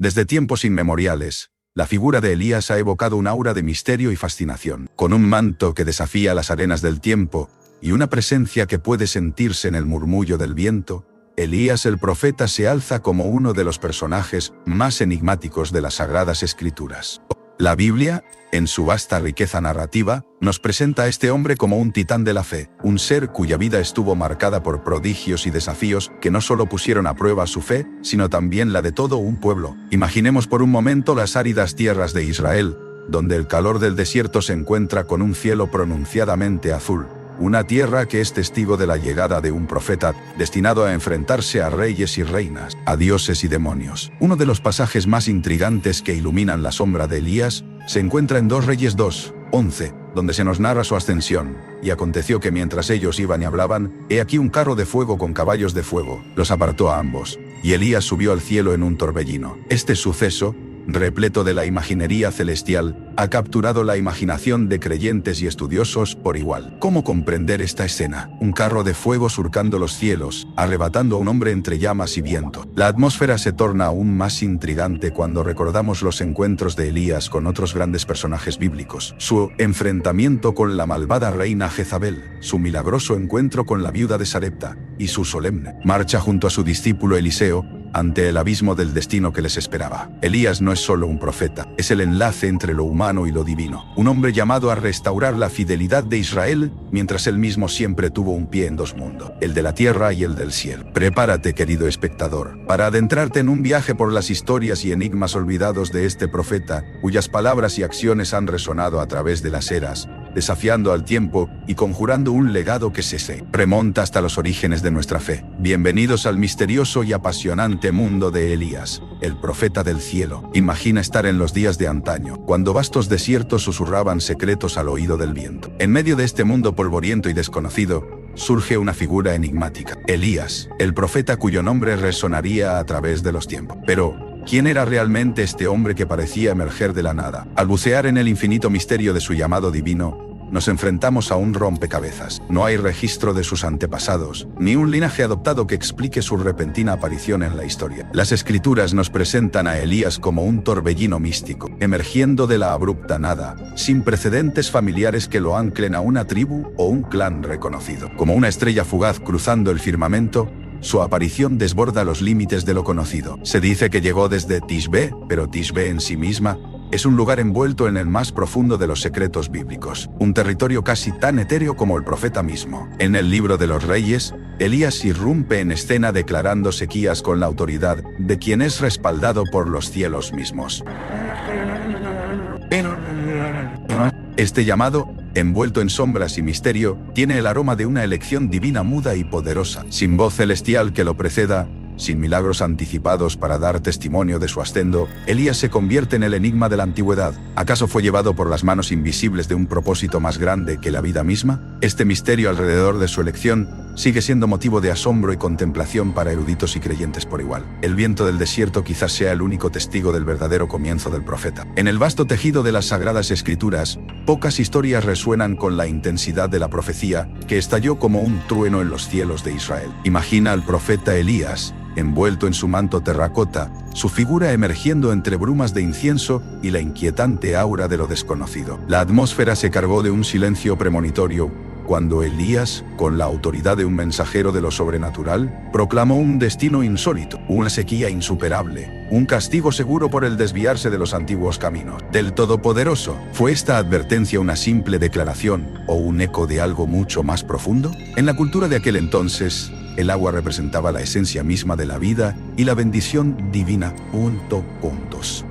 Desde tiempos inmemoriales, la figura de Elías ha evocado un aura de misterio y fascinación. Con un manto que desafía las arenas del tiempo y una presencia que puede sentirse en el murmullo del viento, Elías el profeta se alza como uno de los personajes más enigmáticos de las Sagradas Escrituras. La Biblia, en su vasta riqueza narrativa, nos presenta a este hombre como un titán de la fe, un ser cuya vida estuvo marcada por prodigios y desafíos que no solo pusieron a prueba su fe, sino también la de todo un pueblo. Imaginemos por un momento las áridas tierras de Israel, donde el calor del desierto se encuentra con un cielo pronunciadamente azul. Una tierra que es testigo de la llegada de un profeta destinado a enfrentarse a reyes y reinas, a dioses y demonios. Uno de los pasajes más intrigantes que iluminan la sombra de Elías se encuentra en 2 Reyes 2:11, donde se nos narra su ascensión. Y aconteció que mientras ellos iban y hablaban, he aquí un carro de fuego con caballos de fuego, los apartó a ambos. Y Elías subió al cielo en un torbellino. Este suceso, repleto de la imaginería celestial, ha capturado la imaginación de creyentes y estudiosos por igual. ¿Cómo comprender esta escena? Un carro de fuego surcando los cielos, arrebatando a un hombre entre llamas y viento. La atmósfera se torna aún más intrigante cuando recordamos los encuentros de Elías con otros grandes personajes bíblicos. Su enfrentamiento con la malvada reina Jezabel, su milagroso encuentro con la viuda de Sarepta, y su solemne marcha junto a su discípulo Eliseo, ante el abismo del destino que les esperaba. Elías no es solo un profeta, es el enlace entre lo humano y lo divino. Un hombre llamado a restaurar la fidelidad de Israel, mientras él mismo siempre tuvo un pie en 2 mundos, el de la tierra y el del cielo. Prepárate, querido espectador, para adentrarte en un viaje por las historias y enigmas olvidados de este profeta, cuyas palabras y acciones han resonado a través de las eras, desafiando al tiempo y conjurando un legado que se remonta hasta los orígenes de nuestra fe. Bienvenidos al misterioso y apasionante mundo de Elías, el profeta del cielo. Imagina estar en los días de antaño, cuando vastos desiertos susurraban secretos al oído del viento. En medio de este mundo polvoriento y desconocido, surge una figura enigmática, Elías, el profeta cuyo nombre resonaría a través de los tiempos. Pero, ¿quién era realmente este hombre que parecía emerger de la nada? Al bucear en el infinito misterio de su llamado divino, nos enfrentamos a un rompecabezas. No hay registro de sus antepasados, ni un linaje adoptado que explique su repentina aparición en la historia. Las escrituras nos presentan a Elías como un torbellino místico, emergiendo de la abrupta nada, sin precedentes familiares que lo anclen a una tribu o un clan reconocido. Como una estrella fugaz cruzando el firmamento, su aparición desborda los límites de lo conocido. Se dice que llegó desde Tisbe, pero Tisbe en sí misma es un lugar envuelto en el más profundo de los secretos bíblicos, un territorio casi tan etéreo como el profeta mismo. En el libro de los Reyes, Elías irrumpe en escena declarando sequías con la autoridad de quien es respaldado por los cielos mismos. Este llamado, envuelto en sombras y misterio, tiene el aroma de una elección divina muda y poderosa, sin voz celestial que lo preceda, sin milagros anticipados para dar testimonio de su ascenso. Elías se convierte en el enigma de la antigüedad. ¿Acaso fue llevado por las manos invisibles de un propósito más grande que la vida misma? Este misterio alrededor de su elección sigue siendo motivo de asombro y contemplación para eruditos y creyentes por igual. El viento del desierto quizás sea el único testigo del verdadero comienzo del profeta. En el vasto tejido de las Sagradas Escrituras, pocas historias resuenan con la intensidad de la profecía que estalló como un trueno en los cielos de Israel. Imagina al profeta Elías, envuelto en su manto terracota, su figura emergiendo entre brumas de incienso y la inquietante aura de lo desconocido. La atmósfera se cargó de un silencio premonitorio, cuando Elías, con la autoridad de un mensajero de lo sobrenatural, proclamó un destino insólito, una sequía insuperable, un castigo seguro por el desviarse de los antiguos caminos del Todopoderoso. ¿Fue esta advertencia una simple declaración o un eco de algo mucho más profundo? En la cultura de aquel entonces, el agua representaba la esencia misma de la vida y la bendición divina.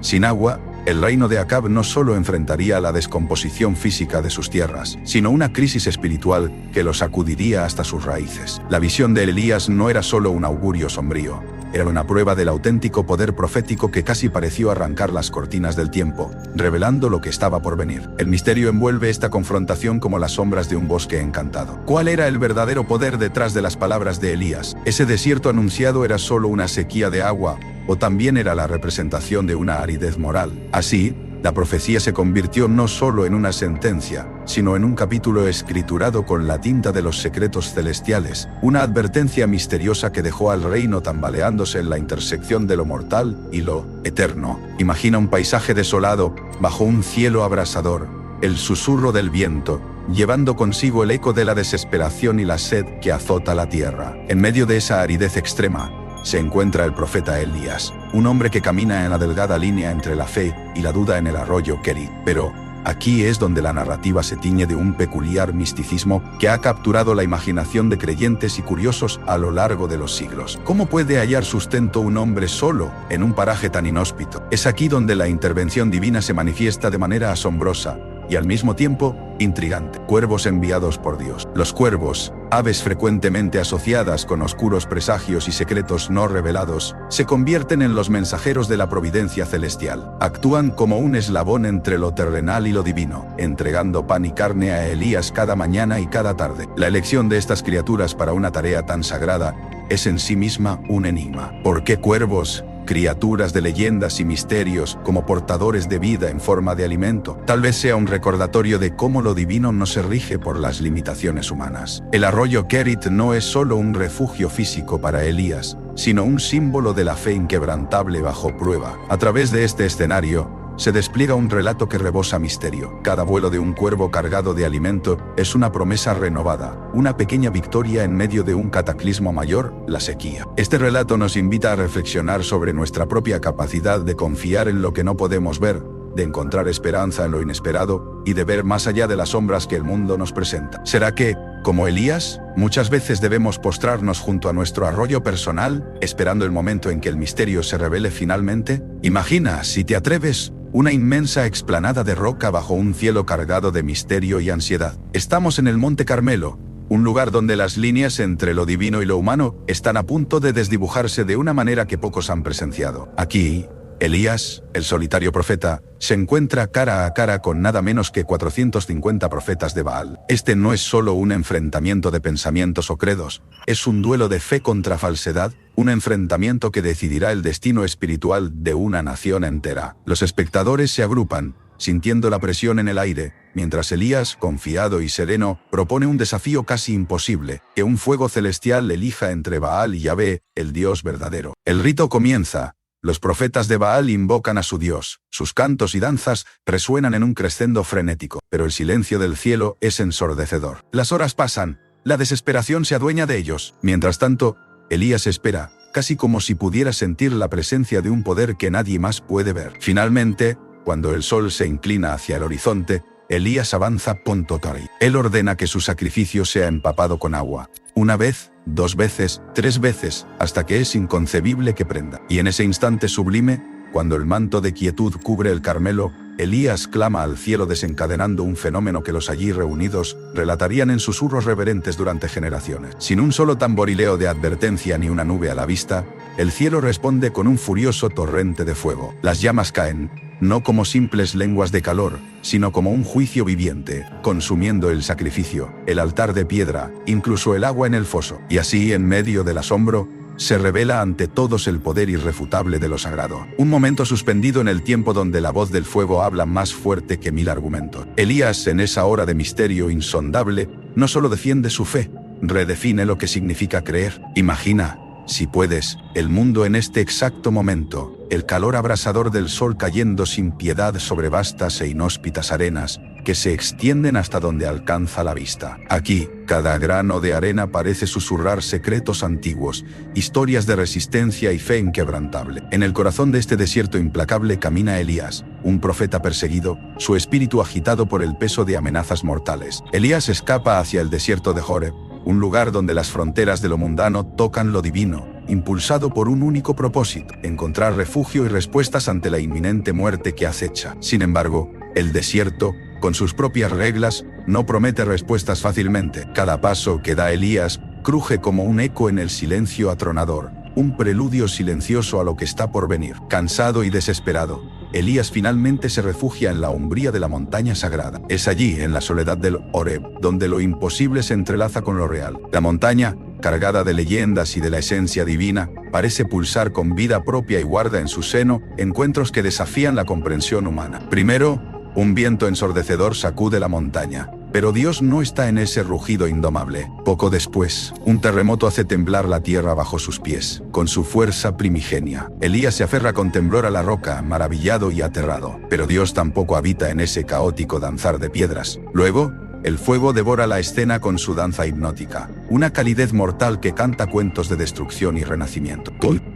Sin agua, el reino de Acab no solo enfrentaría la descomposición física de sus tierras, sino una crisis espiritual que lo sacudiría hasta sus raíces. La visión de Elías no era solo un augurio sombrío, era una prueba del auténtico poder profético que casi pareció arrancar las cortinas del tiempo, revelando lo que estaba por venir. El misterio envuelve esta confrontación como las sombras de un bosque encantado. ¿Cuál era el verdadero poder detrás de las palabras de Elías? ¿Ese desierto anunciado era solo una sequía de agua, o también era la representación de una aridez moral? Así, la profecía se convirtió no solo en una sentencia, sino en un capítulo escriturado con la tinta de los secretos celestiales, una advertencia misteriosa que dejó al reino tambaleándose en la intersección de lo mortal y lo eterno. Imagina un paisaje desolado, bajo un cielo abrasador, el susurro del viento, llevando consigo el eco de la desesperación y la sed que azota la tierra. En medio de esa aridez extrema, se encuentra el profeta Elías, un hombre que camina en la delgada línea entre la fe y la duda en el arroyo Kerit. Pero aquí es donde la narrativa se tiñe de un peculiar misticismo que ha capturado la imaginación de creyentes y curiosos a lo largo de los siglos. ¿Cómo puede hallar sustento un hombre solo en un paraje tan inhóspito? Es aquí donde la intervención divina se manifiesta de manera asombrosa y al mismo tiempo intrigante. Cuervos enviados por Dios. Los cuervos, aves frecuentemente asociadas con oscuros presagios y secretos no revelados, se convierten en los mensajeros de la providencia celestial. Actúan como un eslabón entre lo terrenal y lo divino, entregando pan y carne a Elías cada mañana y cada tarde. La elección de estas criaturas para una tarea tan sagrada es en sí misma un enigma. ¿Por qué cuervos? Criaturas de leyendas y misterios como portadores de vida en forma de alimento. Tal vez sea un recordatorio de cómo lo divino no se rige por las limitaciones humanas. El arroyo Kerit no es solo un refugio físico para Elías, sino un símbolo de la fe inquebrantable bajo prueba. A través de este escenario, se despliega un relato que rebosa misterio. Cada vuelo de un cuervo cargado de alimento es una promesa renovada, una pequeña victoria en medio de un cataclismo mayor, la sequía. Este relato nos invita a reflexionar sobre nuestra propia capacidad de confiar en lo que no podemos ver, de encontrar esperanza en lo inesperado y de ver más allá de las sombras que el mundo nos presenta. ¿Será que, como Elías, muchas veces debemos postrarnos junto a nuestro arroyo personal, esperando el momento en que el misterio se revele finalmente? Imagina, si te atreves, una inmensa explanada de roca bajo un cielo cargado de misterio y ansiedad. Estamos en el Monte Carmelo, un lugar donde las líneas entre lo divino y lo humano están a punto de desdibujarse de una manera que pocos han presenciado. Aquí, Elías, el solitario profeta, se encuentra cara a cara con nada menos que 450 profetas de Baal. Este no es solo un enfrentamiento de pensamientos o credos, es un duelo de fe contra falsedad, un enfrentamiento que decidirá el destino espiritual de una nación entera. Los espectadores se agrupan, sintiendo la presión en el aire, mientras Elías, confiado y sereno, propone un desafío casi imposible, que un fuego celestial elija entre Baal y Yahvé, el Dios verdadero. El rito comienza. Los profetas de Baal invocan a su Dios, sus cantos y danzas resuenan en un crescendo frenético, pero el silencio del cielo es ensordecedor. Las horas pasan, la desesperación se adueña de ellos. Mientras tanto, Elías espera, casi como si pudiera sentir la presencia de un poder que nadie más puede ver. Finalmente, cuando el sol se inclina hacia el horizonte, Elías avanza Pontotori. Él ordena que su sacrificio sea empapado con agua. Una vez, 2 veces, 3 veces, hasta que es inconcebible que prenda. Y en ese instante sublime, cuando el manto de quietud cubre el Carmelo, Elías clama al cielo desencadenando un fenómeno que los allí reunidos relatarían en susurros reverentes durante generaciones. Sin un solo tamborileo de advertencia ni una nube a la vista, el cielo responde con un furioso torrente de fuego. Las llamas caen, no como simples lenguas de calor, sino como un juicio viviente, consumiendo el sacrificio, el altar de piedra, incluso el agua en el foso. Y así, en medio del asombro, se revela ante todos el poder irrefutable de lo sagrado. Un momento suspendido en el tiempo donde la voz del fuego habla más fuerte que 1000 argumentos. Elías, en esa hora de misterio insondable, no solo defiende su fe, redefine lo que significa creer. Imagina, si puedes, el mundo en este exacto momento, el calor abrasador del sol cayendo sin piedad sobre vastas e inhóspitas arenas, que se extienden hasta donde alcanza la vista. Aquí, cada grano de arena parece susurrar secretos antiguos, historias de resistencia y fe inquebrantable. En el corazón de este desierto implacable camina Elías, un profeta perseguido, su espíritu agitado por el peso de amenazas mortales. Elías escapa hacia el desierto de Horeb, un lugar donde las fronteras de lo mundano tocan lo divino, impulsado por un único propósito: encontrar refugio y respuestas ante la inminente muerte que acecha. Sin embargo, el desierto, con sus propias reglas, no promete respuestas fácilmente. Cada paso que da Elías cruje como un eco en el silencio atronador, un preludio silencioso a lo que está por venir. Cansado y desesperado, Elías finalmente se refugia en la umbría de la montaña sagrada. Es allí, en la soledad del Horeb, donde lo imposible se entrelaza con lo real. La montaña, cargada de leyendas y de la esencia divina, parece pulsar con vida propia y guarda en su seno encuentros que desafían la comprensión humana. Primero, un viento ensordecedor sacude la montaña, pero Dios no está en ese rugido indomable. Poco después, un terremoto hace temblar la tierra bajo sus pies, con su fuerza primigenia. Elías se aferra con temblor a la roca, maravillado y aterrado, pero Dios tampoco habita en ese caótico danzar de piedras. Luego, el fuego devora la escena con su danza hipnótica, una calidez mortal que canta cuentos de destrucción y renacimiento.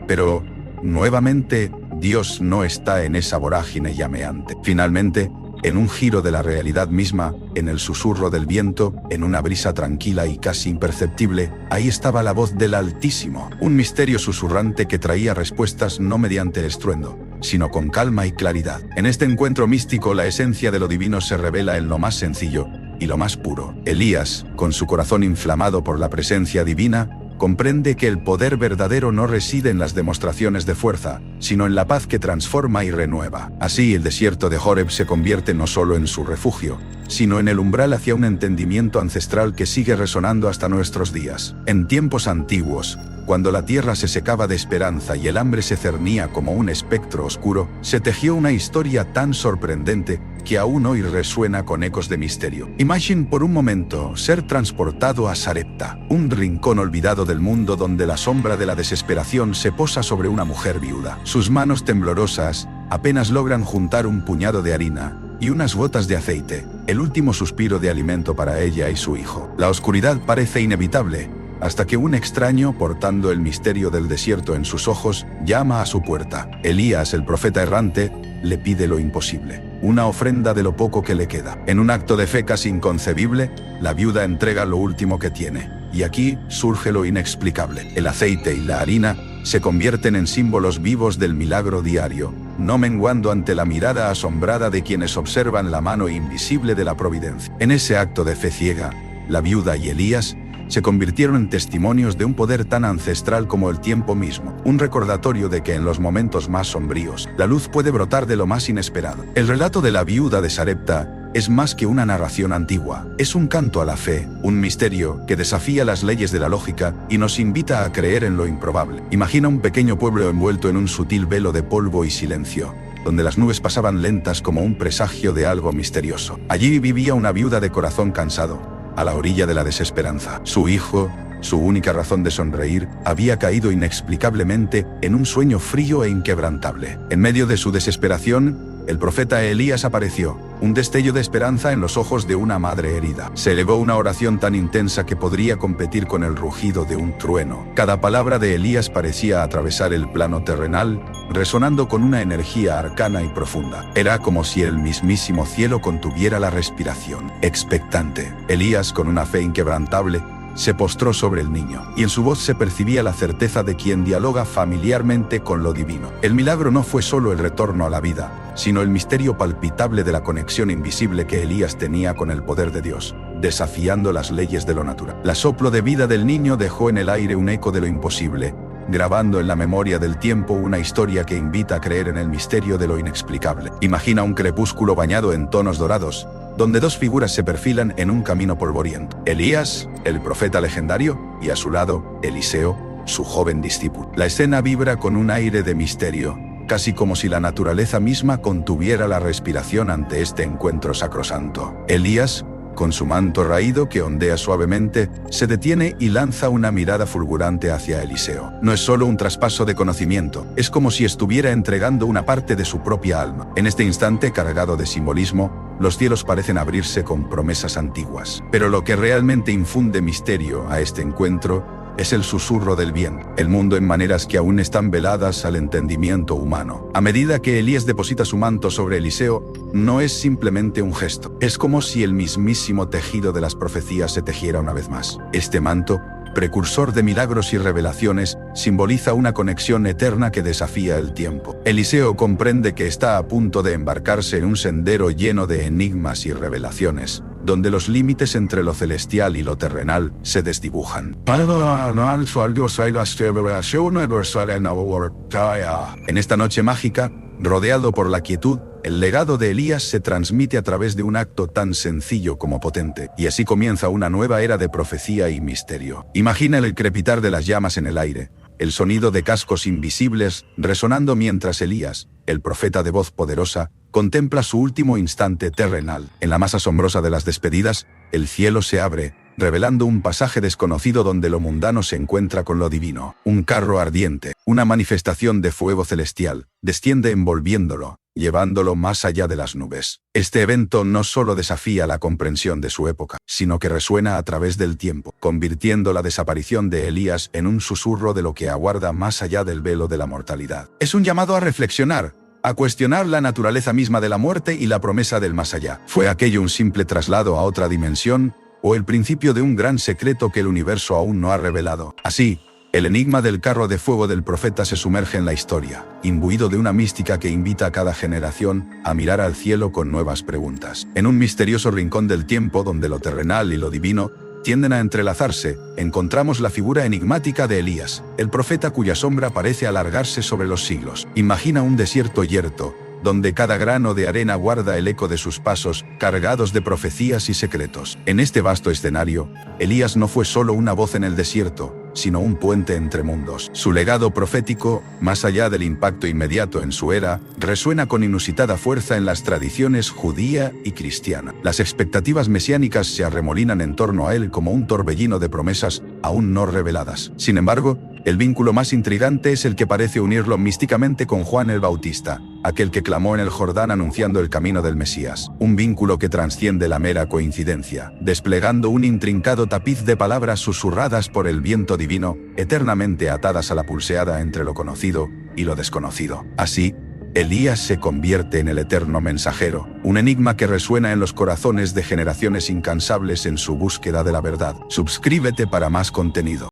Pero, nuevamente, Dios no está en esa vorágine llameante. Finalmente, en un giro de la realidad misma, en el susurro del viento, en una brisa tranquila y casi imperceptible, ahí estaba la voz del Altísimo, un misterio susurrante que traía respuestas no mediante estruendo, sino con calma y claridad. En este encuentro místico, la esencia de lo divino se revela en lo más sencillo y lo más puro. Elías, con su corazón inflamado por la presencia divina, comprende que el poder verdadero no reside en las demostraciones de fuerza, sino en la paz que transforma y renueva. Así, el desierto de Horeb se convierte no solo en su refugio, sino en el umbral hacia un entendimiento ancestral que sigue resonando hasta nuestros días. En tiempos antiguos, cuando la tierra se secaba de esperanza y el hambre se cernía como un espectro oscuro, se tejió una historia tan sorprendente que aún hoy resuena con ecos de misterio. Imagine por un momento ser transportado a Sarepta, un rincón olvidado del mundo donde la sombra de la desesperación se posa sobre una mujer viuda. Sus manos temblorosas apenas logran juntar un puñado de harina y unas gotas de aceite, el último suspiro de alimento para ella y su hijo. La oscuridad parece inevitable, hasta que un extraño, portando el misterio del desierto en sus ojos, llama a su puerta. Elías, el profeta errante, le pide lo imposible, una ofrenda de lo poco que le queda. En un acto de fe casi inconcebible, la viuda entrega lo último que tiene, y aquí surge lo inexplicable. El aceite y la harina se convierten en símbolos vivos del milagro diario, no menguando ante la mirada asombrada de quienes observan la mano invisible de la providencia. En ese acto de fe ciega, la viuda y Elías se convirtieron en testimonios de un poder tan ancestral como el tiempo mismo, un recordatorio de que en los momentos más sombríos, la luz puede brotar de lo más inesperado. El relato de la viuda de Sarepta es más que una narración antigua, es un canto a la fe, un misterio que desafía las leyes de la lógica y nos invita a creer en lo improbable. Imagina un pequeño pueblo envuelto en un sutil velo de polvo y silencio, donde las nubes pasaban lentas como un presagio de algo misterioso. Allí vivía una viuda de corazón cansado, a la orilla de la desesperanza. Su hijo, su única razón de sonreír, había caído inexplicablemente en un sueño frío e inquebrantable. En medio de su desesperación, el profeta Elías apareció, un destello de esperanza en los ojos de una madre herida. Se elevó una oración tan intensa que podría competir con el rugido de un trueno. Cada palabra de Elías parecía atravesar el plano terrenal, resonando con una energía arcana y profunda. Era como si el mismísimo cielo contuviera la respiración. Expectante, Elías, con una fe inquebrantable, se postró sobre el niño, y en su voz se percibía la certeza de quien dialoga familiarmente con lo divino. El milagro no fue solo el retorno a la vida, sino el misterio palpitable de la conexión invisible que Elías tenía con el poder de Dios, desafiando las leyes de lo natural. El soplo de vida del niño dejó en el aire un eco de lo imposible, grabando en la memoria del tiempo una historia que invita a creer en el misterio de lo inexplicable. Imagina un crepúsculo bañado en tonos dorados, donde dos figuras se perfilan en un camino polvoriento. Elías, el profeta legendario, y a su lado, Eliseo, su joven discípulo. La escena vibra con un aire de misterio, casi como si la naturaleza misma contuviera la respiración ante este encuentro sacrosanto. Elías, con su manto raído que ondea suavemente, se detiene y lanza una mirada fulgurante hacia Eliseo. No es solo un traspaso de conocimiento, es como si estuviera entregando una parte de su propia alma. En este instante cargado de simbolismo, los cielos parecen abrirse con promesas antiguas. Pero lo que realmente infunde misterio a este encuentro es el susurro del bien, el mundo en maneras que aún están veladas al entendimiento humano. A medida que Elías deposita su manto sobre Eliseo, no es simplemente un gesto, es como si el mismísimo tejido de las profecías se tejiera una vez más. Este manto, precursor de milagros y revelaciones, simboliza una conexión eterna que desafía el tiempo. Eliseo comprende que está a punto de embarcarse en un sendero lleno de enigmas y revelaciones, donde los límites entre lo celestial y lo terrenal se desdibujan. En esta noche mágica, rodeado por la quietud, el legado de Elías se transmite a través de un acto tan sencillo como potente, y así comienza una nueva era de profecía y misterio. Imagina el crepitar de las llamas en el aire, el sonido de cascos invisibles resonando mientras Elías, el profeta de voz poderosa, contempla su último instante terrenal. En la más asombrosa de las despedidas, el cielo se abre, revelando un pasaje desconocido donde lo mundano se encuentra con lo divino. Un carro ardiente, una manifestación de fuego celestial, desciende envolviéndolo, llevándolo más allá de las nubes. Este evento no solo desafía la comprensión de su época, sino que resuena a través del tiempo, convirtiendo la desaparición de Elías en un susurro de lo que aguarda más allá del velo de la mortalidad. Es un llamado a reflexionar, a cuestionar la naturaleza misma de la muerte y la promesa del más allá. ¿Fue aquello un simple traslado a otra dimensión, o el principio de un gran secreto que el universo aún no ha revelado? Así, el enigma del carro de fuego del profeta se sumerge en la historia, imbuido de una mística que invita a cada generación a mirar al cielo con nuevas preguntas. En un misterioso rincón del tiempo donde lo terrenal y lo divino tienden a entrelazarse, encontramos la figura enigmática de Elías, el profeta cuya sombra parece alargarse sobre los siglos. Imagina un desierto yerto, donde cada grano de arena guarda el eco de sus pasos, cargados de profecías y secretos. En este vasto escenario, Elías no fue solo una voz en el desierto, sino un puente entre mundos. Su legado profético, más allá del impacto inmediato en su era, resuena con inusitada fuerza en las tradiciones judía y cristiana. Las expectativas mesiánicas se arremolinan en torno a él como un torbellino de promesas aún no reveladas. Sin embargo, el vínculo más intrigante es el que parece unirlo místicamente con Juan el Bautista, aquel que clamó en el Jordán anunciando el camino del Mesías. Un vínculo que trasciende la mera coincidencia, desplegando un intrincado tapiz de palabras susurradas por el viento divino, eternamente atadas a la pulseada entre lo conocido y lo desconocido. Así, Elías se convierte en el eterno mensajero, un enigma que resuena en los corazones de generaciones incansables en su búsqueda de la verdad. Suscríbete para más contenido.